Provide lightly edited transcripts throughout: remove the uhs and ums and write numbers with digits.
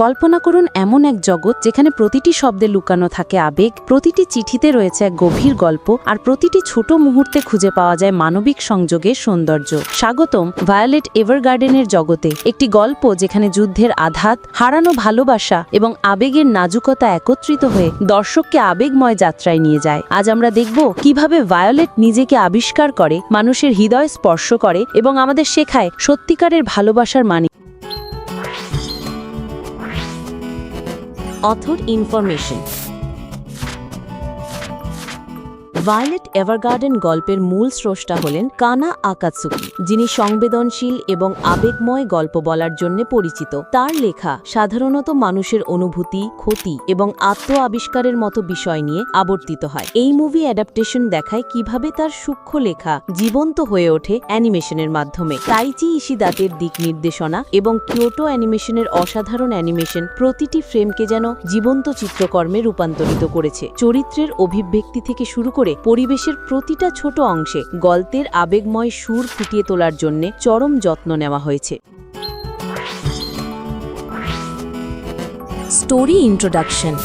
কল্পনা করুন এমন এক জগৎ যেখানে প্রতিটি শব্দে লুকানো থাকে আবেগ, প্রতিটি চিঠিতে রয়েছে এক গভীর গল্প, আর প্রতিটি ছোট মুহূর্তে খুঁজে পাওয়া যায় মানবিক সংযোগের সৌন্দর্য। স্বাগতম ভায়োলেট এভারগার্ডেনের জগতে, একটি গল্প যেখানে যুদ্ধের আঘাত, হারানো ভালোবাসা এবং আবেগের নাজুকতা একত্রিত হয়ে দর্শককে আবেগময় যাত্রায় নিয়ে যায়। আজ আমরা দেখব কিভাবে ভায়োলেট নিজেকে আবিষ্কার করে, মানুষের হৃদয় স্পর্শ করে এবং আমাদের শেখায় সত্যিকারের ভালোবাসার মানে। Author information. ভায়োলেট এভারগার্ডেন গল্পের মূল স্রষ্টা হলেন কানা আকাতসুকি, যিনি সংবেদনশীল এবং আবেগময় গল্প বলার জন্য পরিচিত। তার লেখা সাধারণত মানুষের অনুভূতি, ক্ষতি এবং আত্ম আবিষ্কারের মতো বিষয় নিয়ে আবর্তিত হয়। এই মুভি অ্যাডাপ্টেশন দেখায় কিভাবে তার সূক্ষ্ম লেখা জীবন্ত হয়ে ওঠে অ্যানিমেশনের মাধ্যমে। তাইচি ইশিদাতের দিক নির্দেশনা এবং কিয়োটো অ্যানিমেশনের অসাধারণ অ্যানিমেশন প্রতিটি ফ্রেমকে যেন জীবন্ত চিত্রকর্মে রূপান্তরিত করেছে। চরিত্রের অভিব্যক্তি থেকে শুরু করে পরিবেশের প্রতিটা ছোট অংশে গল্পের আবেগময় সুর ফুটিয়ে তোলার জন্য চরম যত্ন নেওয়া হয়েছে। Story introduction.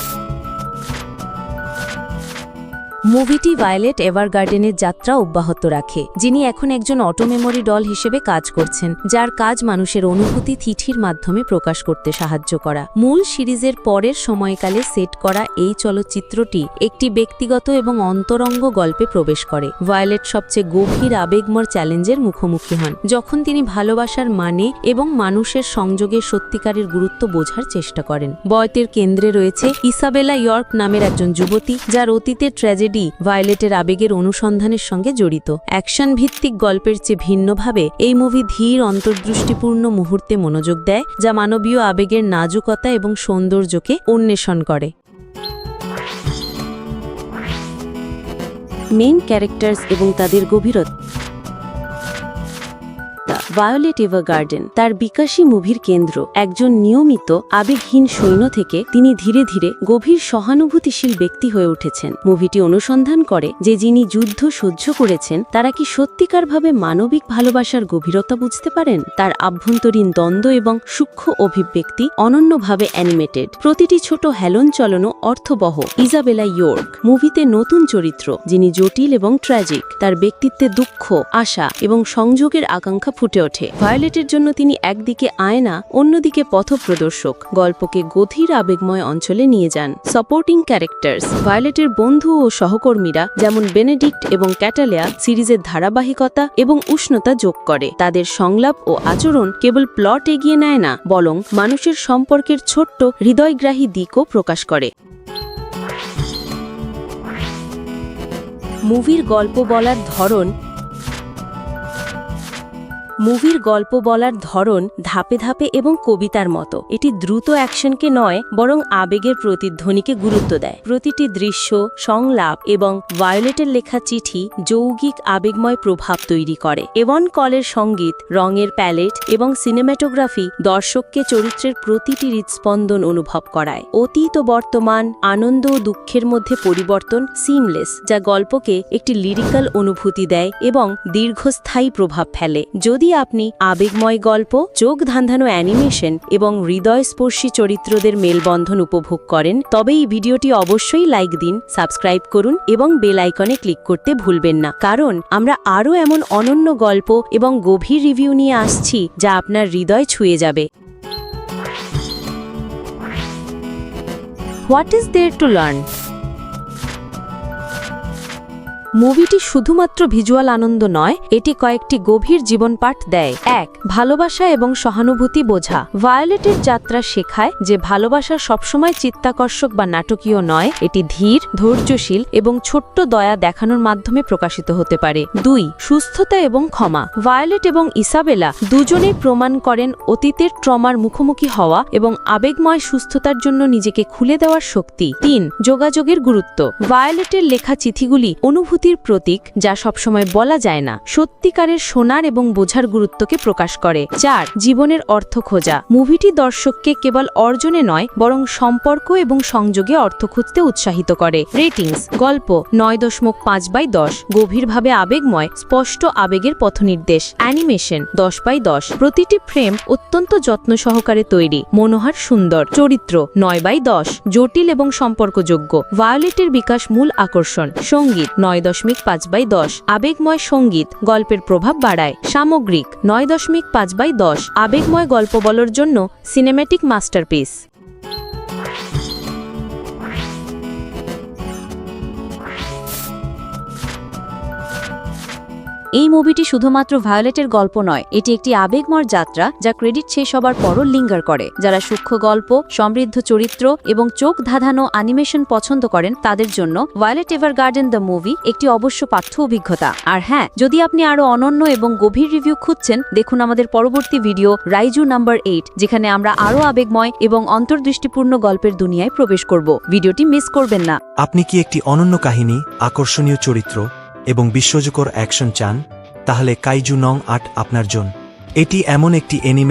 মুভিটি ভায়োলেট এভারগার্ডেনের যাত্রা অব্যাহত রাখে, যিনি এখন একজন অটো মেমোরি ডল হিসেবে কাজ করছেন, যার কাজ মানুষের অনুভূতি চিঠির মাধ্যমে প্রকাশ করতে সাহায্য করা। মূল সিরিজের পরের সময়কালে সেট করা এই চলচ্চিত্রটি একটি ব্যক্তিগত এবং অন্তরঙ্গ গল্পে প্রবেশ করে। ভায়োলেট সবচেয়ে গভীর আবেগময় চ্যালেঞ্জের মুখোমুখি হন যখন তিনি ভালোবাসার মানে এবং মানুষের সংযোগের সত্যিকারের গুরুত্ব বোঝার চেষ্টা করেন। বয়তের কেন্দ্রে রয়েছে ইসাবেলা ইয়র্ক নামের একজন যুবতী, যার অতীতের ট্র্যাজেডি ভায়োলেটের আবেগের অনুসন্ধানের সঙ্গে জড়িত। অ্যাকশন ভিত্তিক গল্পের চেয়ে ভিন্নভাবে এই মুভি ধীর, অন্তর্দৃষ্টিপূর্ণ মুহূর্তে মনোযোগ দেয়, যা মানবীয় আবেগের নাজুকতা এবং সৌন্দর্যকে অন্বেষণ করে। মেইন ক্যারেক্টার্স এবং তাদের গভীরতা। ভায়োলেট এভারগার্ডেন তার বিকাশী মুভির কেন্দ্র। একজন নিয়মিত আবেগহীন সৈন্য থেকে তিনি ধীরে ধীরে গভীর সহানুভূতিশীল ব্যক্তি হয়ে উঠেছেন। মুভিটি অনুসন্ধান করে যে যিনি যুদ্ধ সহ্য করেছেন তারা কি সত্যিকারভাবে মানবিক ভালোবাসার গভীরতা বুঝতে পারেন। তার আভ্যন্তরীণ দ্বন্দ্ব এবং সূক্ষ্ম অভিব্যক্তি অনন্যভাবে অ্যানিমেটেড। প্রতিটি ছোট হেলন চলনও অর্থবহ। ইসাবেলা ইয়র্ক মুভিতে নতুন চরিত্র, যিনি জটিল এবং ট্র্যাজিক। তার ব্যক্তিত্বে দুঃখ, আশা এবং সংযোগের আকাঙ্ক্ষা ফুটে ওঠে। ভায়োলেটের জন্য তিনি একদিকে আয়না, অন্যদিকে পথপ্রদর্শক, গল্পকে গভীর আবেগময় অঞ্চলে নিয়ে যান। Supporting characters. ভায়োলেটের বন্ধু ও সহকর্মীরা যেমন বেনেডিক্ট এবং ক্যাটালিয়া সিরিজের ধারাবাহিকতা এবং উষ্ণতা যোগ করে। তাদের সংলাপ ও আচরণ কেবল প্লট এগিয়ে নেয় না, বরং মানুষের সম্পর্কের ছোট্ট হৃদয়গ্রাহী দিকও প্রকাশ করে। মুভির গল্প বলার ধরন। মুভির গল্প বলার ধরন ধাপে ধাপে এবং কবিতার মতো। এটি দ্রুত অ্যাকশনকে নয়, বরং আবেগের প্রতিধ্বনিকে গুরুত্ব দেয়। প্রতিটি দৃশ্য, সংলাপ এবং ভায়োলেটের লেখা চিঠি যৌগিক আবেগময় প্রভাব তৈরি করে। এভন কলের সঙ্গীত, রঙের প্যালেট এবং সিনেম্যাটোগ্রাফি দর্শককে চরিত্রের প্রতিটি হৃদস্পন্দন অনুভব করায়। অতীত ও বর্তমান, আনন্দ ও দুঃখের মধ্যে পরিবর্তন সিমলেস, যা গল্পকে একটি লিরিক্যাল অনুভূতি দেয় এবং দীর্ঘস্থায়ী প্রভাব ফেলে। যদি আপনি আবেগময় গল্প, চোখ ধাঁধানো অ্যানিমেশন এবং হৃদয়স্পর্শী চরিত্রদের মেলবন্ধন উপভোগ করেন, তবে এই ভিডিওটি অবশ্যই লাইক দিন, সাবস্ক্রাইব করুন এবং বেল আইকনে ক্লিক করতে ভুলবেন না, কারণ আমরা আরও এমন অনন্য গল্প এবং গভীর রিভিউ নিয়ে আসছি যা আপনার হৃদয় ছুঁয়ে যাবে। What is there to learn? মুভিটি শুধুমাত্র ভিজুয়াল আনন্দ নয়, এটি কয়েকটি গভীর জীবন পাঠ দেয়। 1. ভালোবাসা এবং সহানুভূতি বোঝা। ভায়োলেটের যাত্রা শেখায় যে ভালোবাসা সবসময় চিত্তাকর্ষক বা নাটকীয় নয়, এটি ধীর, ধৈর্যশীল এবং ছোট্ট দয়া দেখানোর মাধ্যমে প্রকাশিত হতে পারে। 2. সুস্থতা এবং ক্ষমা। ভায়োলেট এবং ইসাবেলা দুজনেই প্রমাণ করেন অতীতের ট্রমার মুখোমুখি হওয়া এবং আবেগময় সুস্থতার জন্য নিজেকে খুলে দেওয়ার শক্তি। 3. যোগাযোগের গুরুত্ব। ভায়োলেটের লেখা চিঠিগুলি অনুভূতি অনুভূতির প্রতীক যা সবসময় বলা যায় না, সত্যিকারের শোনার এবং বোঝার গুরুত্বকে প্রকাশ করে। 4. জীবনের অর্থ খোঁজা। মুভিটি দর্শককে কেবল অর্জনে নয় বরং সম্পর্ক এবং সংযোগে অর্থ খুঁজতে উৎসাহিত করে। রেটিংস: গল্প 9.5/10, গভীরভাবে আবেগময়, স্পষ্ট আবেগের পথনির্দেশ। অ্যানিমেশন 10/10, প্রতিটি ফ্রেম অত্যন্ত যত্ন সহকারে তৈরি, মনোহার, সুন্দর। চরিত্র 9/10, জটিল এবং সম্পর্কযোগ্য। ভায়োলেটের বিকাশ মূল আকর্ষণ। সঙ্গীত 9.5/10, আবেগময় সঙ্গীত গল্পের প্রভাব বাড়ায়। সামগ্রিক 9.5/10, আবেগময় গল্প বলার জন্য সিনেম্যাটিক মাস্টারপিস। এই মুভিটি শুধুমাত্র ভায়োলেটের গল্প নয়, এটি একটি আবেগময় যাত্রা যা ক্রেডিট শেষ হবার পরও লিঙ্গার করে। যারা সূক্ষ্ম গল্প, সমৃদ্ধ চরিত্র এবং চোখ ধাঁধানো অ্যানিমেশন পছন্দ করেন তাদের জন্য ভায়োলেট এভারগার্ডেন দ্য মুভি একটি অবশ্য পাঠ্য অভিজ্ঞতা। আর হ্যাঁ, যদি আপনি আরও অনন্য এবং গভীর রিভিউ খুঁজছেন, দেখুন আমাদের পরবর্তী ভিডিও রাইজু নাম্বার 8, যেখানে আমরা আরও আবেগময় এবং অন্তর্দৃষ্টিপূর্ণ গল্পের দুনিয়ায় প্রবেশ করব। ভিডিওটি মিস করবেন না। আপনি কি একটি অনন্য কাহিনী, আকর্ষণীয় চরিত্র এবং বিস্ময়কর অ্যাকশন চান? তাহলে কাইজু নং 8 আপনার জন্য। এটি এমন একটি অ্যানিমে